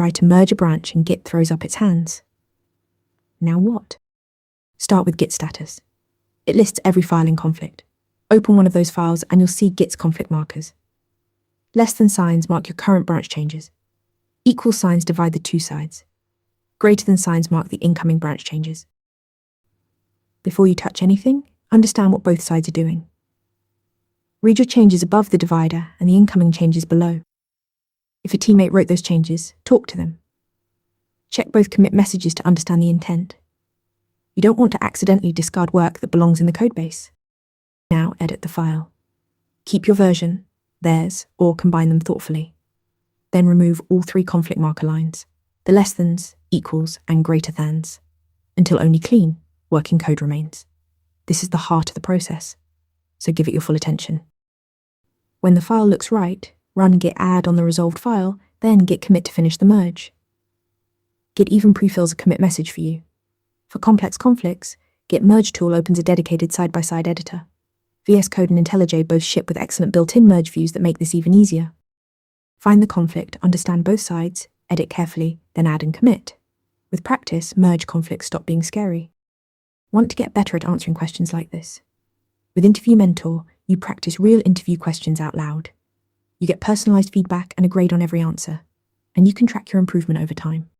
try to merge a branch and Git throws up its hands. Now what? Start with Git status. It lists every file in conflict. Open one of those files and you'll see Git's conflict markers. Less than signs mark your current branch changes. Equal signs divide the two sides. Greater than signs mark the incoming branch changes. Before you touch anything, understand what both sides are doing. Read your changes above the divider and the incoming changes below. If a teammate wrote those changes, talk to them. Check both commit messages to understand the intent. You don't want to accidentally discard work that belongs in the codebase. Now edit the file. Keep your version, theirs, or combine them thoughtfully. Then remove all three conflict marker lines, the less thans, equals, and greater thans, until only clean, working code remains. This is the heart of the process, so give it your full attention. When the file looks right, run git add on the resolved file, then git commit to finish the merge. Git even pre-fills a commit message for you. For complex conflicts, Git merge tool opens a dedicated side-by-side editor. VS Code and IntelliJ both ship with excellent built-in merge views that make this even easier. Find the conflict, understand both sides, edit carefully, then add and commit. With practice, merge conflicts stop being scary. Want to get better at answering questions like this? With Interview Mentor, you practice real interview questions out loud. You get personalized feedback and a grade on every answer, and you can track your improvement over time.